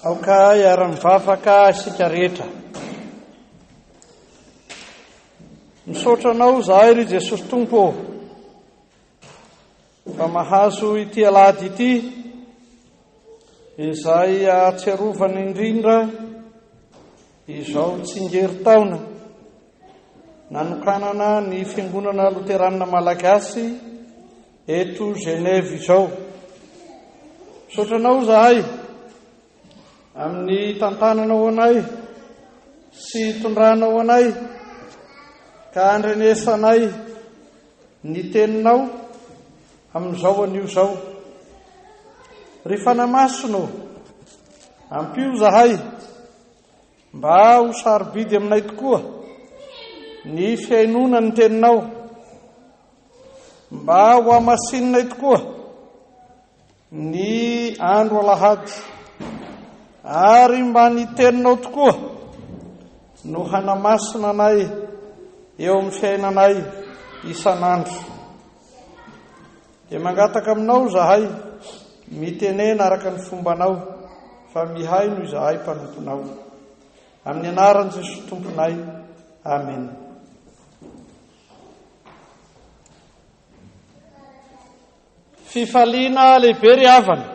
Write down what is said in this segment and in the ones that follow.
Aoka iara-mivavaka isika rehetra. Misotranao zahay ry Jesosy Tompo fa mahazo ity alahady ity izay ahatsiarovana indrindra izao tsingerintaona nanokanana ny fiangonana loterana malagasy eto Geneve izao. Misotranao zahay amin'ny tantananao anay sy tondranao anay ka andrenesanay ny teninao amin'izao anio zao. Ry fanamasinao ampio zahay mba ho sarobidy aminay tokoa ny fiainona ny teninao, mba ho amasinay tokoa ny andro alahady, ary mba ny teninao tokoa no hanamasina anay eo amin'ny fiainanay isan'andro. Dia mangataka aminao zahay mitenena araka ny fombanao, fa mihay noho zahay mpanomponao. Amin'ny anaran'i Jesosy Tomponay. Amen. Fifaliana lehibe ry havana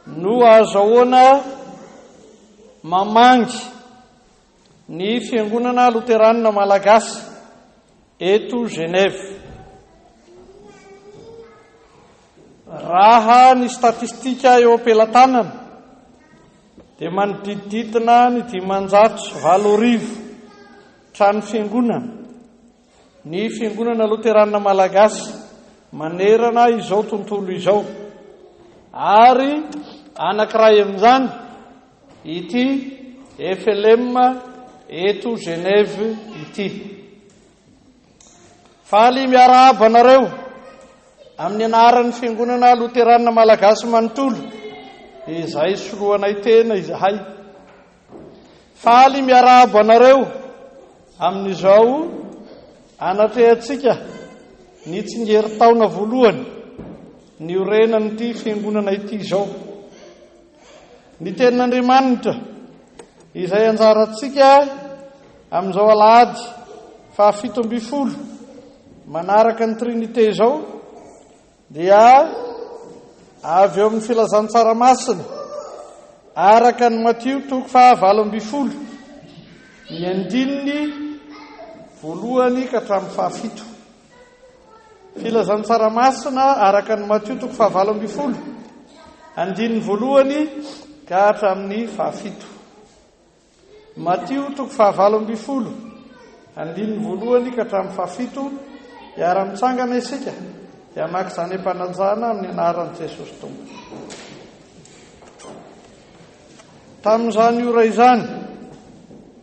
no azahoana mamangy ny fiangonana loterana malagasy eto Geneve. Raha ny statistika eo am-pelantanana dia manodidididina ny 580 trano fiangonana ny fiangonana loterana malagasy manerana izao tontolo izao, ary anankiray amin'izany ity FLM eto Geneve ity. Faly miarahaba anareo amin'ny anaran'ny fiangonana loterana malagasy manontolo izay soloanay tena izahay. Faly miarahaba anareo amin'izao anatrehantsika ny tsingerintaona voalohany ny orenan'ity fiangonana ity izao. Ny tenin'Andriamanitra izay anjarantsika amin'izao alahady faha-17 manaraka ny trinité izao dia avy eo amin'ny filazantsaramasina araka ny Matio 20 ny andininy voalohany ka hatramin'ny faha-7. Filazantsaramasina araka ny Matio 20 andininy voalohany ka hatramin'ny faha-7. Matio 20 andininy voalohany ka hatramin'ny faha-7. Iara-mitsangana isika dia maka izany empananjana amin'ny anaran'i Jesosy Tompo. Tamin'izany ora izany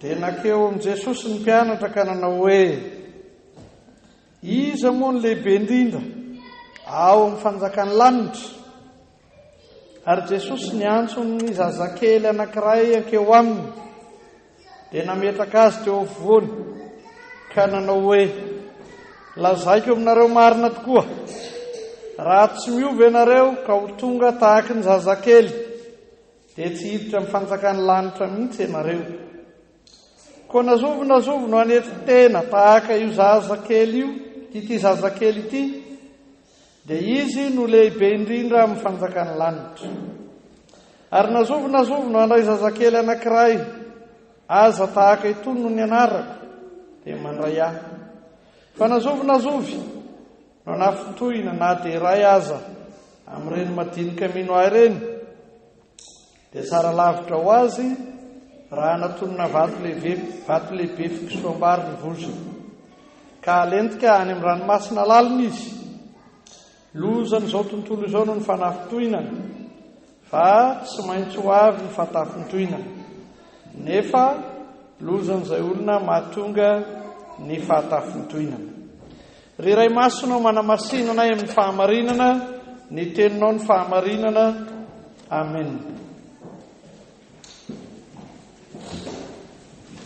dia nakeo amin'i Jesosy ny mpianatra ka nanao hoe, iza moa ny lehibe indrindra ao amin'ny fanjakany lanitra? Ary Jesosy niantsony ny zazakely anankiray ankeo aminy dia nametraka azy teo afovoany ka nanao hoe, lazaiko aminareo marina tokoa, raha tsy miova ianareo ka ho tonga tahaka ny zazakely dia tsy hiditra amin'ny fanjakany lanitra mihitsy ianareo. Koa nazovo no anetry tena tahaka io zazakely io, ity zazakely ity, dia izy no lehibe indrindra amin'ny fanjakany lanitra. Ary nazovo no andray zazakely anankiray aza tahaka itony no ny anarako dia mandray ahy. Fa nazovy no nafintohina na dia iray aza amin'ireny madinika mino ahy ireny dia tsara lavitra ho azy raha natonona vato lehibe fikisoambary ny vozony, ka alentika any amin'ny ranomasina lalina izy. Lozany izao tontolo izao no ny fanafintohinana, fa tsy maintsy ho avy ny fahatafintohinana, nefa lozan'izay olona mahatonga ny fahatafintohinana. Ry Ray Masina manamasinanay amin'ny fahamarinana, ny teninao ny fahamarinana. Amen.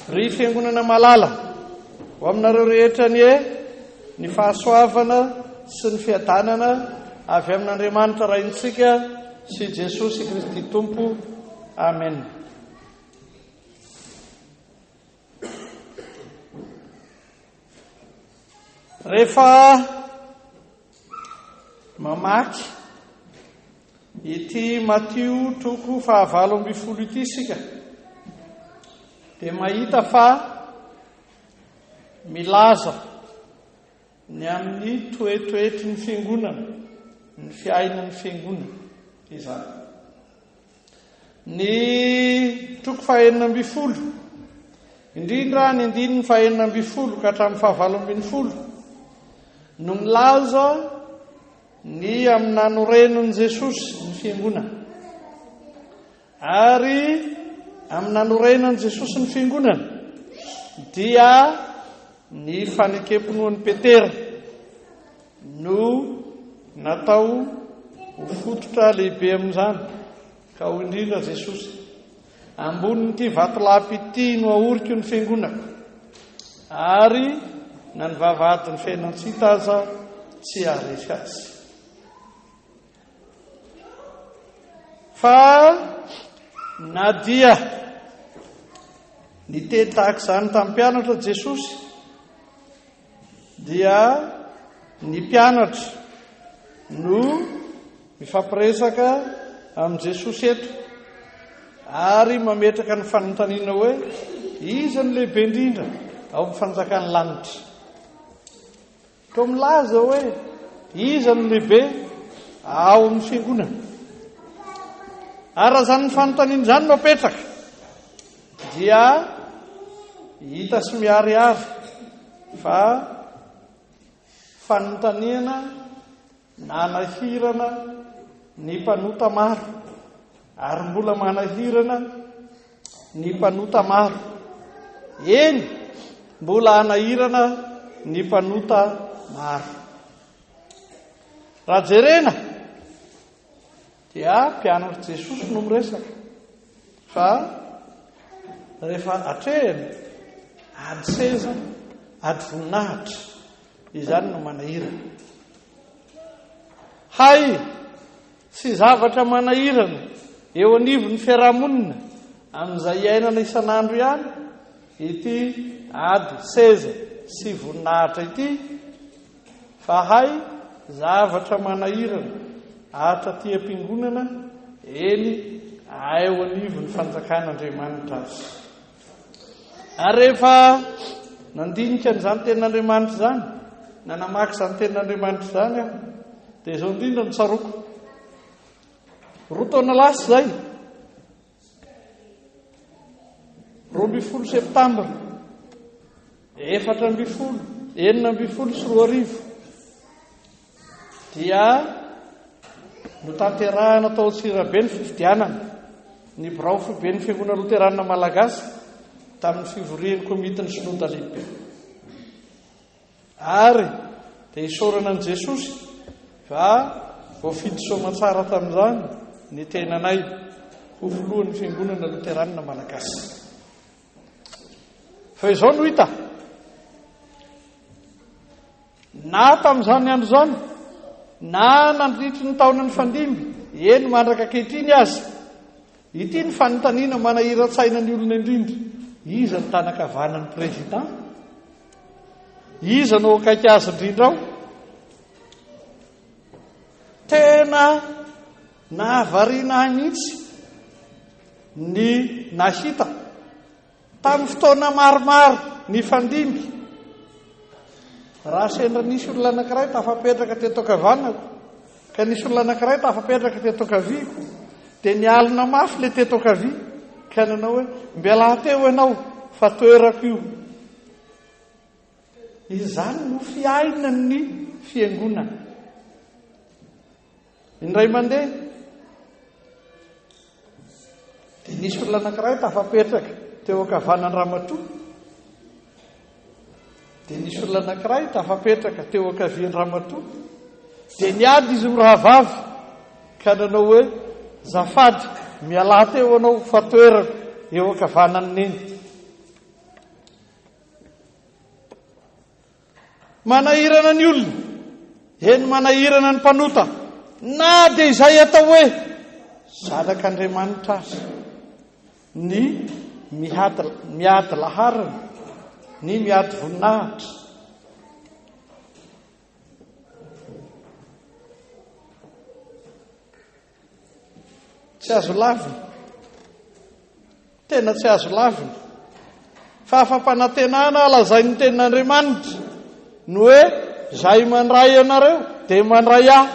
Ry fiangonana malala ho aminareo rehetra ny fahasoavana sy ny fiadanana avy amin'Andriamanitra raintsika sy Jesosy Kristy Tompo. Amen. Rehefa mamaky ity Matio toko 9 ity sika dia mahita fa milaza ny amin'ny toetoetry ny fiangonana, ny fiainan'ny fiangonana izany. Ny toko 9, indrindra ny 9 ka hatramin'ny 10 no milaza ny amin'ny nanorenon'i Jesosy ny fiangonana. Ary amin'ny nanorenon'i Jesosy ny fiangonana dia ny fanekemponoan'i Petera no natao ho fototra lehibe amin'izany, ka ho indrindra Jesosy ambonin'ity vatolapy ity no ahoriko ny fiangonako, ary na ny vavahadin'ny fiainantsika aza tsy haharesy azy. Fa na dia niteny tahaka izany tamin'ny mpianatra Jesosy, dia ny mpianatra no mifampiresaka amin'i Jesosy eto ary mametraka ny fanontaniana hoe iza ny lehibe indrindra ao amin'ny fanjakany lanitra. Toa milaza hoe iza ny lehibe ao amin'ny fiangonana. Ary raha izany ny fanontaniana izany no apetraka dia hita sy miharihary fa fanontaniana nanahirana ny mpanota maro, ary mbola manahirana ny mpanota maro. Eny, mbola anahirana ny mpanota maro. Raha jerena dia mpianatra Jesosy no miresaka fa rehefa atrehany ady seza ady voninahitra izany no manahirana. Hay sy zavatra manahirana eo anivon'ny fiarahamonina amin'izay iainana isan'andro ihany ity ady seza sy voninahitra ity, fa hay zavatra manahirana atraty am-piangonana eny eo anivon'ny fanjakan'Andriamanitra azy. Ary rehefa nandinika n'izany tenin'Andriamanitra izany, na namaky izany tenin'Andriamanitra izany aho, dia izao indrindra no tsaroko. 2 taona lasa izay, 12 septambra 1492 dia notanterahana tao Antsirabe ny fifidianana ny birao fibe ny fiangonana Loterana Malagasy tamin'ny fivorian'ny komitin'ny Sinodina lehibe. Ary dia isorana an'i Jesosy fa voafidy soamantsara tamin'izany ny tenanay ho filohan'ny fiangonana Loterana Malagasy. Fa izao no hita na tamin'izany andro izany na nandritry ny taona ny fandimby, eny mandraka ankehitriny azy, ity ny fanontaniana manahira-tsaina ny olona indrindra: iza ny tanakavanan'ny président? Iza no akaiky azy indrindra ao? Tena nahavariana mihitsy ny nahita tamin'ny fotoana maromaro ny fandimby. Raha sendra nisy olona anankiray tafapetraka teto ankavanako, ka nisy olona anankiray tafapetraka teto ankaviako, dia nialina mafy le teto ankavia, ka nanao hoe mbela teo ianao fa toerako io. Izany no fiainan'ny fiangonana. Indray mandeha dia nisy olona anankiray tafapetraka teo ankavanan'ny ramatoa, dia nisy olona anankiray tafapetraka teo ankavian'ny ramatoa, dia niady izy mirahavavy ka nanao hoe zafady miala teo anao fa toerako eo ankavanany neny. Manahirana ny olona, eny manahirana ny mpanota, na dia izay atao hoe zanak'Andriamanitra azy, ny miady laharana, ny miady voninahitra. Tsy azo lavina, tena tsy azo lavina, fa afampanantenana lazain'ny tenin'Andriamanitra no hoe zay mandray anareo dia mandray ahy,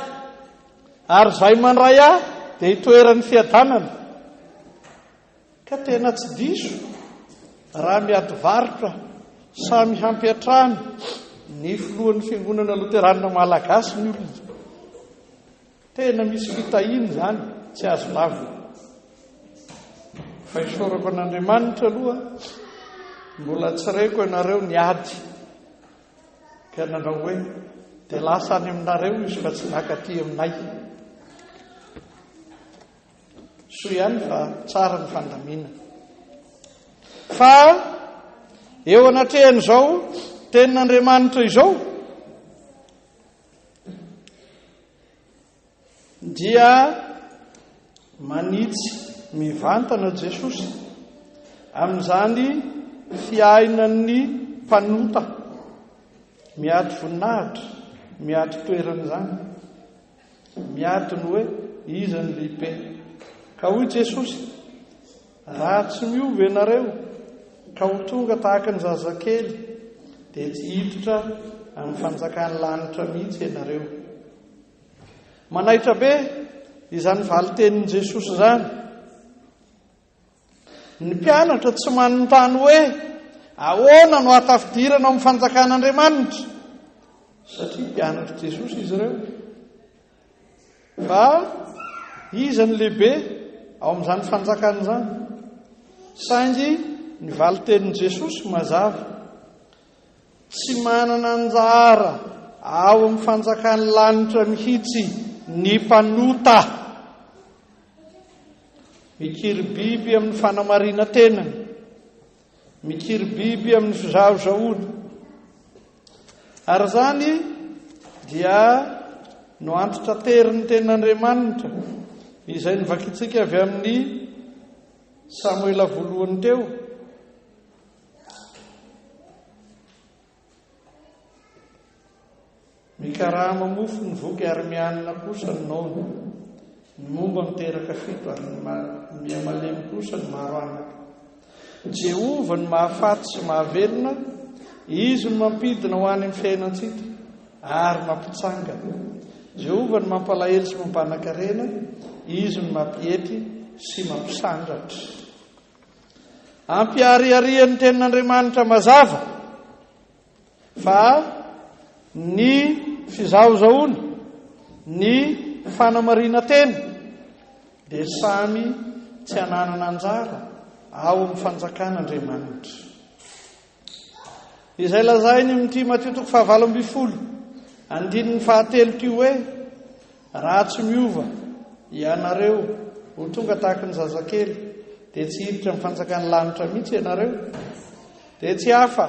ary zay mandray ahy dia hitoeran'ny fiadanana. Ka tena tsy diso raha miady varotra samy hampiatrany ny filohan'ny fiangonana loterana malagasy ny olona. Tena misy fitahiny zany, tsy azo lavina. Fa isorako an'Andriamanitra aloha, mbola tsy reko ianareo niady, ka nanao hoe dia lasa any aminareo izy fa tsy nakaty aminay. Soa ihany fa tsara ny fandamina. Fa eo anatrehan'izao tenin'Andriamanitra izao dia manitsy mivantana Jesosy amin'izany fiainan'ny mpanota, miady voninahitra, miady toerana zany, miady ny hoe iza ny lehibe. Ka hoy Jesosy, raha tsy miova ianareo ka ho tonga tahaka ny zazakely dia tsy hiditra amin'ny fanjakan'ny lanitra mihitsy ianareo. Manaitra be izany valitenin'i Jesosy zany. Ny mpianatra tsy manontany hoe ahoana no atafidirana amin'ny fanjakan'Andriamanitra, satria mpianatra Jesosy izy ireo. Fa iza ny lehibe ao amin'izany fanjakana izany? Saingy ny valitenin'i Jesosy mazava, tsy manana anjara ao amin'ny fanjakan'ny lanitra mihitsy ny mpanota. Mikiry biby amin'ny fanamarina tenany, mikiry biby amin'ny fizahozahoana. Ary zany dia no antitra terin'ny tenin'Andriamanitra izay nivakitsika avy amin'ny Samuela voalohany teo. Mikarama mofo ny voky ary mianina kosa ny nono, ny momba miteraka fito ary miamalemy kosa ny maro anaka. Jehova ny mahafaty sy mahavelona, izy no mampidina ho any amin'ny fiainantsika ary mampitsanga. Jehova ny mampalahelo sy mampanakarena, izy ny mampiety sy mampisandratra. Ampiariarian'ny tenin'Andriamanitra mazava fa ny fizahozahoana, ny fanamarina tena dia samy tsy hananana anjara ao amin'ny fanjakan'Andriamanitra. Izay lazainy amin'ity Matio 7:20, andininy 9 ty hoe raha tsy miova ianareo ho tonga tahaka ny zazakely dia tsy hiditra amin'ny fanjakan'ny lanitra mihitsy ianareo. Dia tsy hafa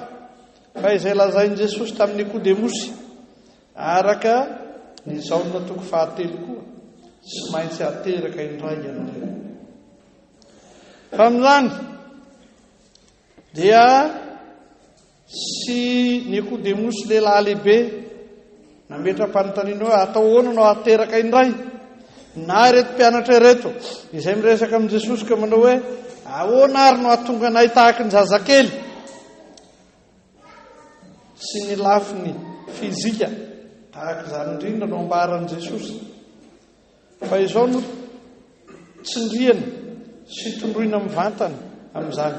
fa izay lazainy Jesosy tamin'ny Nikodemosy araka ny zaonina 7 koa, tsy maintsy ateraka indray ianareo. Fa amin'izany dia sy Nikodemosy lehilahy lehibe nametra-panontaniana hoe atao ahoana no ateraka indray, na ireto mpianatra ireto izay miresaka amin'i Jesosy ka manao hoe ahoana ary no ahatonga anay tahaka ny zazakely, sy ny lafiny fizika tahaka izany indrindra no ambaran'i Jesosy. Fa izao no tsindriana sy tondroina mivantana amin'izany.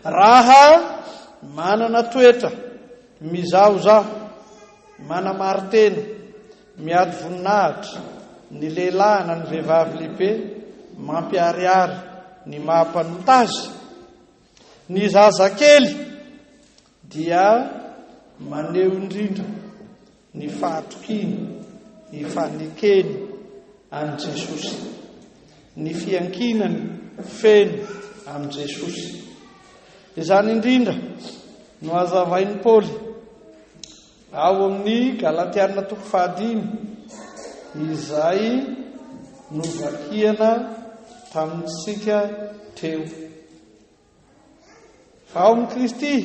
Raha manana toetra mizahozaho, manamaritena, miady voninahitra ny lehilahy na ny vehivavy lehibe, mampiariary ny mahampanota azy, ny zazakely dia maneho indrindra ny fahatokiany, ny fanekeny an' Jesosy, ny fiankinany feno am' Jesosy. Izany indrindra no azavain'i Paoly ao amin'ny Galatiana 5, izay novakiana tamintsika teo. Fa ao amin'i Kristy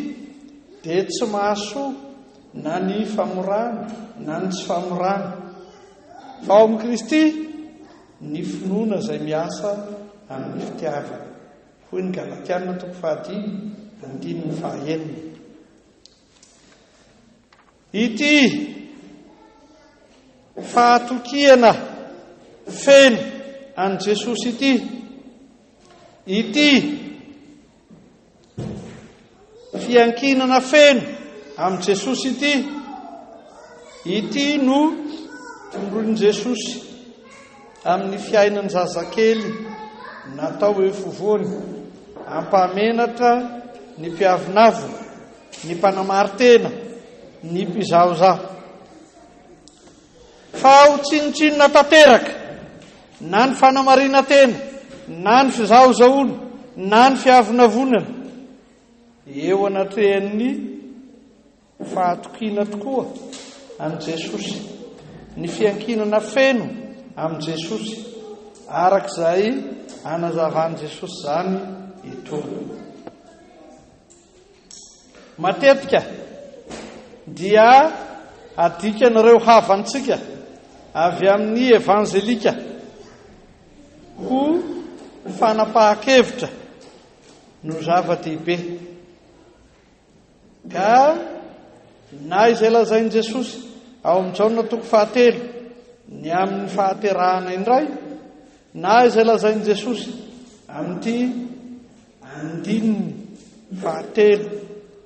dia tsy mahasoa na ny famorana na ny tsy famorana. Fa ao amin'i Kristy ny finoana izay miasa amin'ny fitiavana. Hoy ny Galatiana 5:5. Ity fahatokiana feno an' Jesosy ity fiankinana feno amin'i Jesosy ity no tondroin' Jesosy amin'ny fiainany zazakely natao hoe fovoany, ampamenatra ny mpiavinavina, ny mpanamaritena, ny mpizahozaho. Fa ho tsinotsinona tanteraka na ny fanamarina tena, na ny fizahozahoana, na ny fiavinavonana, eo anatrehan'ny fahatokiana tokoa an' Jesosy, ny fiankinana feno amin'i Jesosy, arak'izay anazavan'i Jesosy zany itony. Matetika dia adikan'ireo havantsika avy amin'ny evanjelika ho fanapahan-kevitra no zava-dehibe. Ka na izay lazain'i Jesosy ao amin'ny Jaona 4 ny amin'ny fahaterahana indray, na izay lazain'i Jesosy amin'ity 9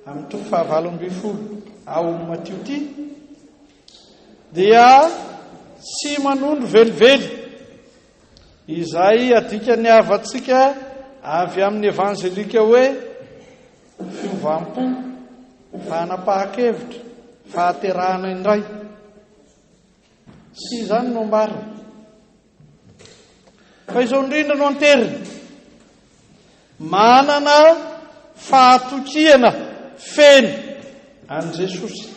amin'ny 7 ao amin'ny Matio ity, dia tsy manondro velively izay adikany havantsika avy amin'ny evanjelika hoe fiovampo, fanapahan-kevitra, fahaterahana indray. Sy izany no ambarina. Fa izao indrindra no anterina, manana fahatokiana feno an' Jesosy,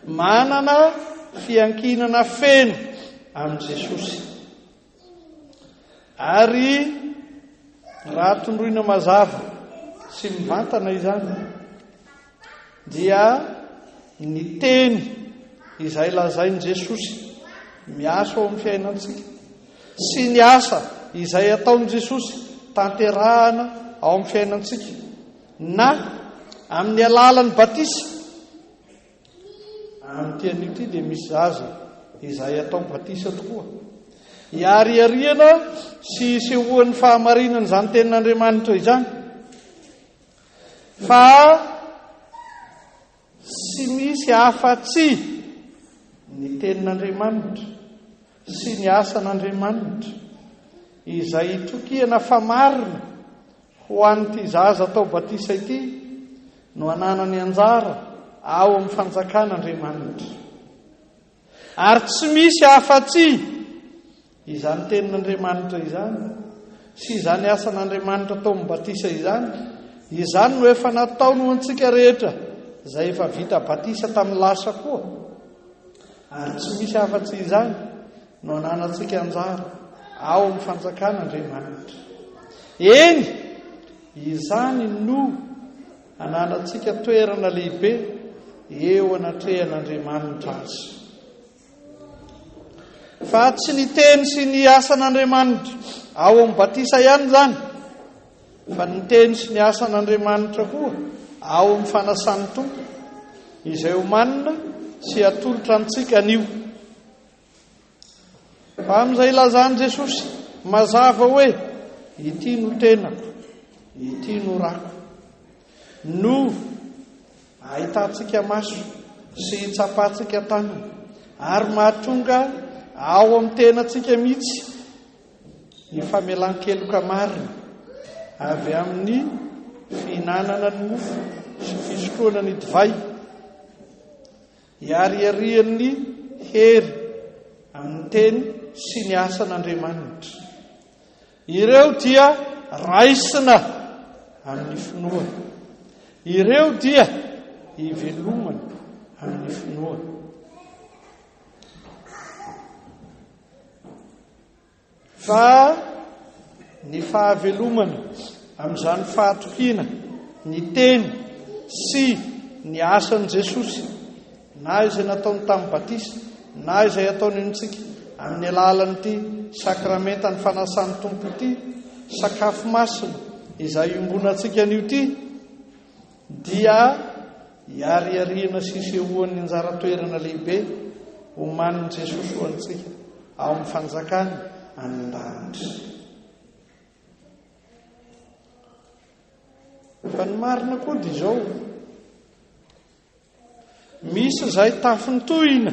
manana fiankinana feno an' Jesosy. Ary raha tondroina mazava sy mivantana izany dia ny teny izay lazain'i Jesosy miasa ao amin'ny fiainantsika, sy ny asa izay ataon'i Jesosy tanterahana ao amin'ny fiainantsika, na amin'ny alalan'ny batisa. Amin'ny tian'ity dia misy zaza izay atao batisa tokoa, hiariariana sy sehoan'ny fahamarinana izany tenin'Andriamanitra izany. Fa sy misy afa-tsy ny tenin'Andriamanitra sy ny asan'Andriamanitra izay itokiana famarina ho an'ity zaza atao batisa ity no ananany anjara ao amin'ny fanjakan'Andriamanitra. Ary tsy misy afa-tsy izany tenin'Andriamanitra izany sy izany asan'Andriamanitra atao amin'ny batisa izany. Izany no efa nataony ho antsika rehetra izay efa vita batisa tamin'ny lasa koa. Ary tsy misy afa-tsy izany no ananantsika anjara ao amin'ny fanjakan'Andriamanitra. Eny, izany no ananantsika toerana lehibe eo anatrehan'Andriamanitra azy. Fa tsy ny teny sy ny asan'Andriamanitra ao amin'ny batisa ihany zany, fa ny teny sy ny asan'Andriamanitra koa ao amin'ny fanasan'ny tompo izay omanina sy atolotra antsika anio. Fa amin'izay lazan'i Jesosy mazava hoe ity no tenako, ity no rako, no ahitantsika maso sy hitsapantsika tanana, ary mahatonga ao amin'ny tenantsika mihitsy ny famelan-keloka marina avy amin'ny fihinanana ny mofo sy fisotroana ny divay, hiariarian'ny hery amin'ny teny sy ny asan'Andriamanitra. Ireo dia raisina amin'ny finoana, ireo dia hivelomana amin'ny finoana. fa ny fahavelomana amin'izany fahatokiana ny teny sy ny asan'i Jesosy, na izay nataony tamin'ny batisa na izay ataony amintsika amin'ny alalan'ity sakramenta ny fanasan'ny tompo ity, sakafo masina izay iombonantsika an'io ity, dia hiariariana sisehoan'ny anjara-toerana lehibe omanin'i Jesosy ho antsika ao amin'ny fanjakany an-danitra. Fa ny marina koa dia izao, misy izay tafin'ny tohina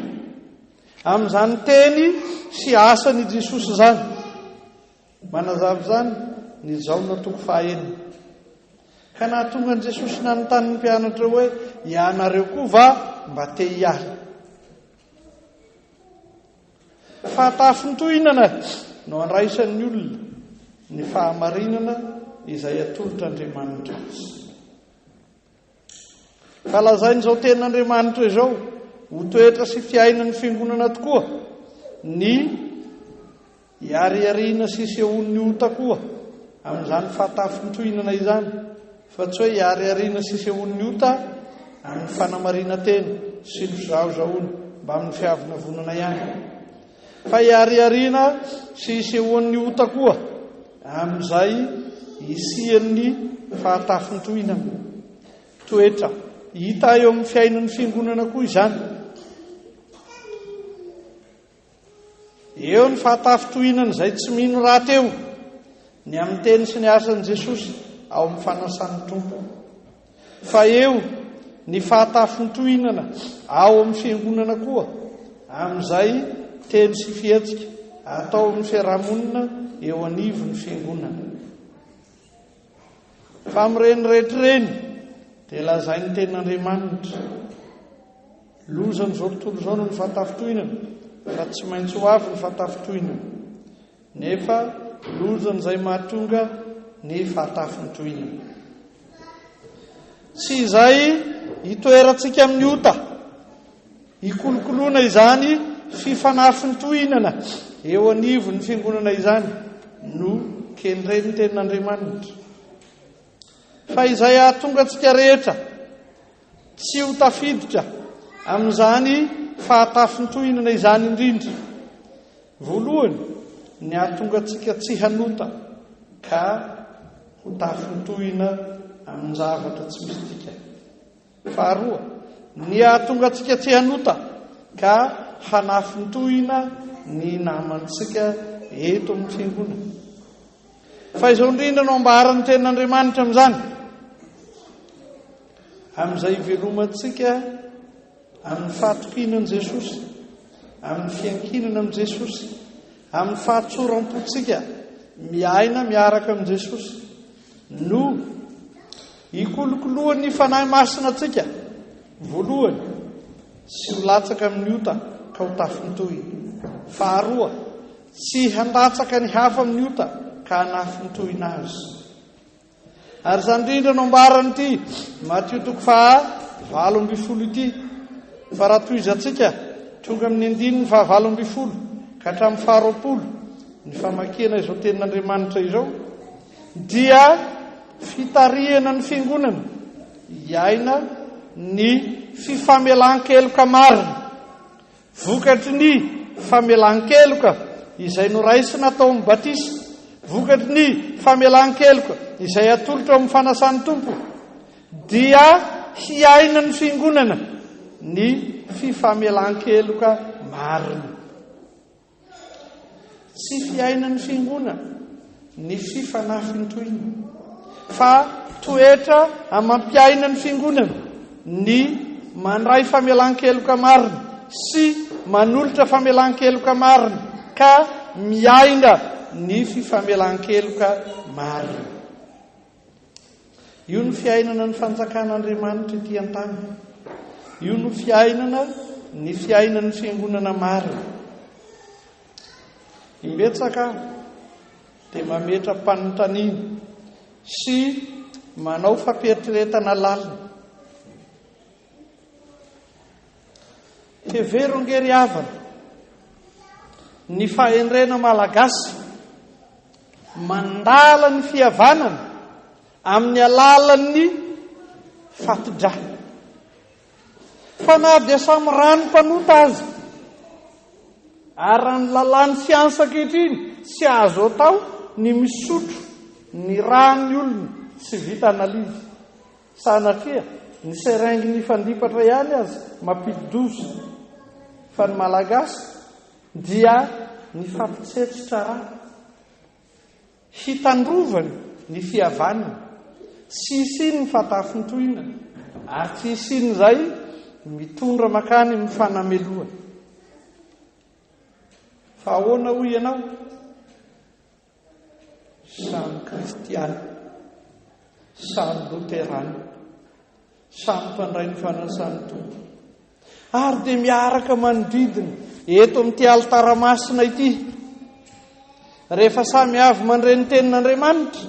amin'izany teny sy asan'i Jesosy izany. Manazava izany ny Jaona 9:1. Ka nahatonga an'i Jesosy nanontany ny mpianatra hoe, ianareo koa va mba te hiala? Fa tafin'ny tohinana no andraisan'ny olona ny fahamarinana izay atolotr'Andriamanitra azy. Ka lazain'izao tenin'Andriamanitra izao ho toetra sy fiainan'ny fiangonana tokoa ny hiariariana sy sehoan'ny ota koa amin'izany fahatafin'ny tohinana izany, fa tsy hoe hiariariana sy sehoan'ny ota amin'ny fanamarina teny sy ny fizahozahoana mba amin'ny fiavina vonana ihany, fa hiariariana sy sehoan'ny ota koa amin'izay hisian'ny fahatafin'ny tohinana. Toetra hita eo amin'ny fiainan'ny fiangonana koa izany. Eo ny fahatafi-tohinana izay tsy mino raha teo ny amin'ny teny sy ny asan'i Jesosy ao amin'ny fanasan'ny tompo, fa eo ny fahatafin'ny tohinana ao amin'ny fiangonana koa amin'izay teny sy fihetsika atao amin'ny fiarahamonina eo anivon'ny fiangonana. Fa amin'ireny rehetrareny dia lazai ny tenin'Andriamanitra, lozan'izao tontolo izao no ny fahatafi-tohinana, fa tsy maintsy ho avy ny fahatafi-tohinana, nefa lozan'izay mahatonga ny fahatafin'ny tohinana. Tsy izay hitoerantsika amin'ny ota, hikolokoloana izany fifanafin'ny tohinana eo anivon'ny fiangonana izany no kenireny ny tenin'Andriamanitra, fa izay ahatonga antsika rehetra tsy ho tafiditra amin'izany fahatafin'ny tohinana izany indrindra. Voalohany, ny ahatonga antsika tsy hanota ka ho tafin'ny tohina amin'ny zavatra tsy misy tika. Faharoa, ny ahatonga antsika tsy hanota ka hanafin'ny tohina ny namantsika eto amin'ny fiangonana. Fa izao indrindra no ambaran'ny tenin'Andriamanitra amin'izany, amin'izay ivelomantsika amin'ny fahatokinan'i Jesosy, amin'ny fiankinana amin'i Jesosy, amin'ny fahatsoram-pontsika miaina miaraka amin'i Jesosy, no hikolokolohan'ny fanahy masina antsika. Voalohany, sy ho latsaka amin'ny ota ka ho tafin'ny tohina. Faharoa, tsy handatsaka ny hafa amin'ny ota ka hanafin'ny tohina azy. Ary izany indrindra no ambaran'ity Matio 7:20 ity, fa raha toizantsika tonga amin'ny 9:20 ka hatramin'ny 20 ny famakena izao tenin'Andriamanitra izao, dia fitarihana ny fiangonana hiaina ny fifamelan-keloka marina, vokatry ny famelan-keloka izay noraisina tao amin'ny batisa, vokatry ny famelan-keloka izay atolotra amin'ny fanasan'ny tompo, dia hiaina ny fiangonana ny fifamelan-keloka marina. Tsy fiaina ny fiangonana ny fifanafin'ny tohina, fa toetra amampiaina ny fiangonana ny mandray famelan-keloka marina sy manolotra famelan-keloka marina ka miaina ny fifamelan-keloka marina. Io ny fiainana ny fanjakan'Andriamanitra ety an-tany. Io no fiainana ny fiainan'ny fiangonana marina. Imbetsaka dia mametra-panontaniana sy manao fampieritetana lalina. Tevero ngery havana ny fahendrena malagasy mandala ny fihavanana amin'ny alalan'ny fatodra. Fa na dia samy rano mpanota azy, ary ny lalàny siansa ankehitriny tsy azo atao ny misotro ny ranony olona tsy vita analizy. Sanatria ny seringy ny fandipatra ihany azy mampidi-doza, fa ny malagasy dia ny fampitsetsotra rano. Hitandrovany ny fihavanana, sisiny ny fatafintoinana, ary sisiny izay mitondra makany ny fanameloana. Fa ahoana hoy ianao? Samy kristiana, samy luterana, samy mpandray ny fanasany tompo, ary dia miaraka manodidina eto amin'ity altaramasina ity. Rehefa samy avy mandreny tenin'Andriamanitra,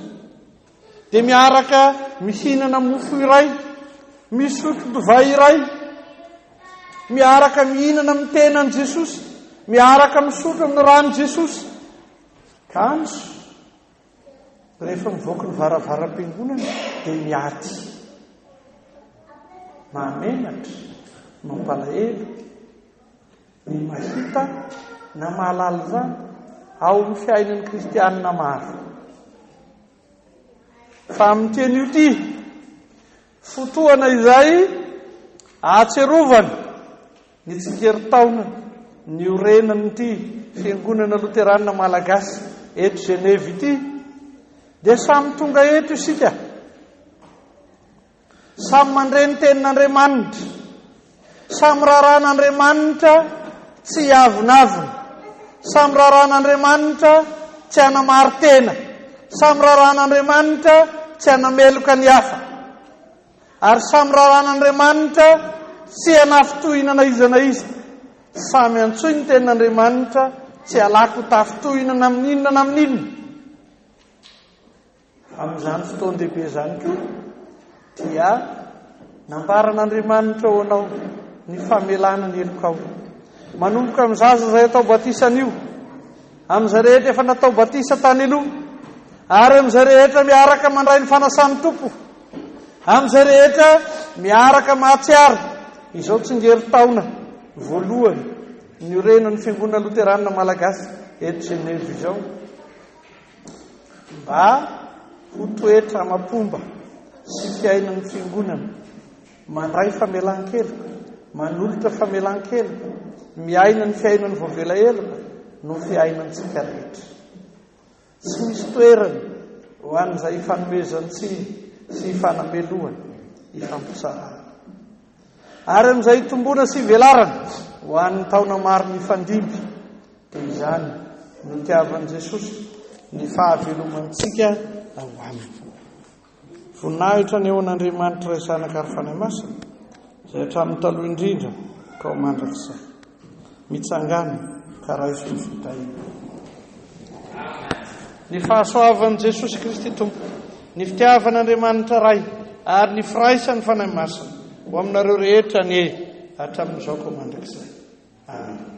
dia miaraka mihinana mofo iray, misotro divay iray, miaraka mihinana amin'ny tenan' Jesosy, miaraka misotro amin'ny ranon Jesosy. Kanso, rehefa mivoaka ny varavaram-piangonana dia miady, mamenatra, mampalahelo, ny mahita na mahalala izany ao amin'ny fiainan'ny kristianina maro. Fa amin'ny teny io ity, fotoana izay ahatserovana ny tsingerintaona ny orenan'ity fiangonana luteranina malagasy eto Geneve ity, dia samy tonga eto isika, samy mandreny tenin'Andriamanitra, samy raran'Andriamanitra tsy avonavona, samy raran'Andriamanitra tsy hanamary-tena, samy raran'Andriamanitra tsy hanameloka ny hafa, ary samy raran'Andriamanitra tsy hanafitohinana iza na iza. Samy antsoy ny tenin'Andriamanitra tsy halako tafitohinana amin'inona na amin'inona. Amin'izany fotoan-dehibe izany koa dia nambaran'Andriamanitra ho anao ny famelana ny elokao, manomboka amin'ny zaza izay atao batisana io, amin'izay rehetra efa natao batisa tany aloha, ary amin'izay rehetra miaraka mandray ny fanasany tompo, amin'izay rehetra miaraka mahatsiaro izao tsingerintaona voalohany ny orenan'ny fiangonana luteranina malagasy eto Geneve izao, mba ho toetra mapomba sy fiainan'ny fiangonana, mandray famelan-keloka, manolotra famelan-keloka, miaina ny fiainan'ny voavela-eloka no fiainantsika rehetra. Tsy misy toerana ho an'izay ifanomezan-tsiny sy ifanamelohana, ifampisarana. Ary amin'izay tombona sy velarana ho an'ny taona maro ny fandimby, dia izany no tiavan'i Jesosy ny fahavelomantsika ao aminy. Voninahitra ny eo an'Andriamanitra iray zanaka ary fanahy masina, izay hatramin'ny taloha indrindra ka ho mandrakizay, mitsangana karaha Jesosy fitahina. Ny fahasoavan'i Jesosy Kristy Tompo, ny fitiavan'Andriamanitra ray, ary ny firaisany fanahy masina ho aminareo rehetra ny hatramin'izao ka ho mandrakizay. Amen.